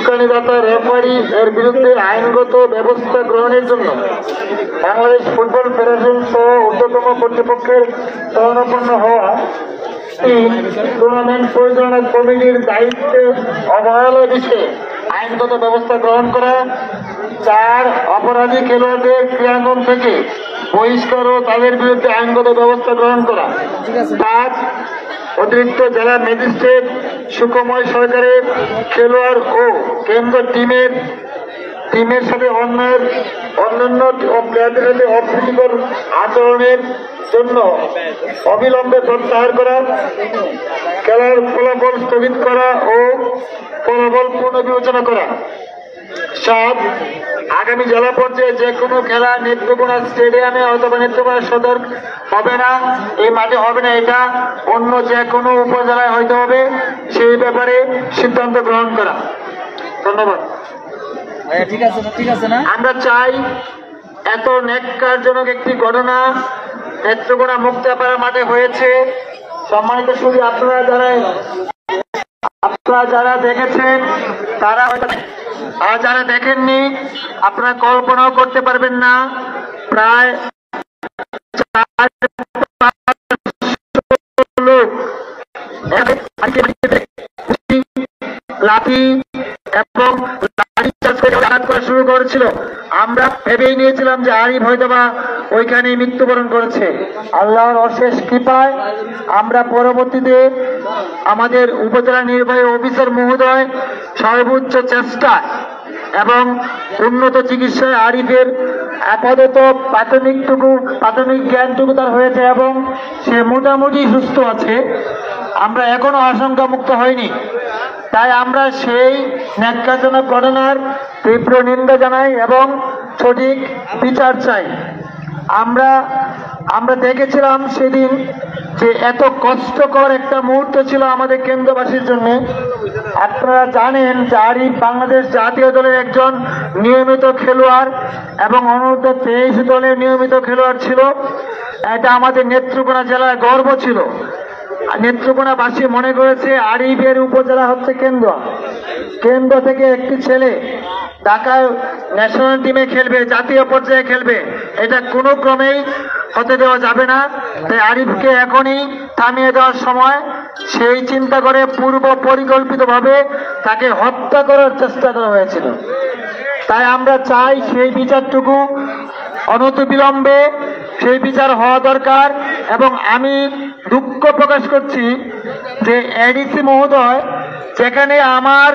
উস্কানিদাতা referee এর বিরুদ্ধে আইনগত ব্যবস্থা গ্রহণের জন্য বাংলাদেশ ফুটবল ফেডারেশন সহ ঊর্ধ্বতম কর্তৃপক্ষের শরণাপন্ন হওয়া টুর্নামেন্ট পরিচালনা কমিটির দায়িত্বে অবহেলা বিষয়ে আইনগত ব্যবস্থা গ্রহণ করা। 4 অপরাধী খেলোয়াড়দের ক্রীড়াঙ্গন থেকে বহিষ্কার ও তাদের বিরুদ্ধে আইনগত ব্যবস্থা গ্রহণ করা। 5 অতিরিক্ত জেলা ম্যাজিস্ট্রেট সুখময় সরকারের খেলোয়াড় ও কেন্দ্র টিমের সাথে অন্যান্য প্লেয়ারদের সাথে অপ্রীতিকর আচরণের জন্য অবিলম্বে প্রত্যাহার করা, খেলার ফলাফল স্থগিত করা ও ফলাফল পুনর্বিবেচনা করা। 7 আগামী জেলা পর্যায়ে যে কোনো খেলা নেত্রকোনা স্টেডিয়ামে অথবা নেত্রকোনা সদর হবে না, এই মাঠে হবে না, এটা অন্য যে কোনো উপজেলায় হইতে হবে, সেই ব্যাপারে সিদ্ধান্ত গ্রহণ করা। ধন্যবাদ। ঠিক আছে না? আমরা চাই এত ন্যাক্কারজনক একটি ঘটনা নেত্রকোনা মুক্তাপাড়া মাঠে হয়েছে। সম্মানিত শুধু আপনারা যারা দেখেছেন তারা, আর যারা দেখেননি আপনারা কল্পনাও করতে পারবেন না, প্রায় 4-5 লোক লাঠি এবং করা শুরু করেছিল। আমরা ভেবেই নিয়েছিলাম যে আরিফ হয়তোবা ওইখানে মৃত্যুবরণ করেছে। আল্লাহর অশেষ কৃপায় আমরা পরবর্তীতে আমাদের উপজেলা নির্বাহী অফিসার মহোদয় সর্বোচ্চ চেষ্টা এবং উন্নত চিকিৎসায় আরিফের আপাতত প্রাথমিক জ্ঞানটুকু তার হয়েছে এবং সে মোটামুটি সুস্থ আছে। আমরা এখনো আশঙ্কা মুক্ত হয়নি, তাই আমরা সেই ন্যাক্কারজনক ঘটনার তীব্র নিন্দা জানাই এবং সঠিক বিচার চাই। আমরা দেখেছিলাম সেদিন যে এত কষ্টকর একটা মুহূর্ত ছিল আমাদের কেন্দ্রবাসীর জন্য। আপনারা জানেন যে আরিফ বাংলাদেশ জাতীয় দলের একজন নিয়মিত খেলোয়াড় এবং অনূর্ধ্ব 23 দলের নিয়মিত খেলোয়াড় ছিল। এটা আমাদের নেত্রকোনা জেলার গর্ব ছিল। নেত্রকোনাবাসী মনে করেছে আরিফের উপজেলা হচ্ছে কেন্দ্র থেকে একটি ছেলে ঢাকায় ন্যাশনাল টিমে খেলবে, জাতীয় পর্যায়ে খেলবে, এটা কোনো ক্রমেই হতে দেওয়া যাবে না। তাই আরিফকে এখনই থামিয়ে দেওয়ার সময়, সেই চিন্তা করে পূর্ব পরিকল্পিতভাবে তাকে হত্যা করার চেষ্টা করা হয়েছিল। তাই আমরা চাই সেই বিচারটুকু অনতিবিলম্বে সেই বিচার হওয়া দরকার। এবং আমি দুঃখ প্রকাশ করছি যে এডিসি মহোদয় যেখানে আমার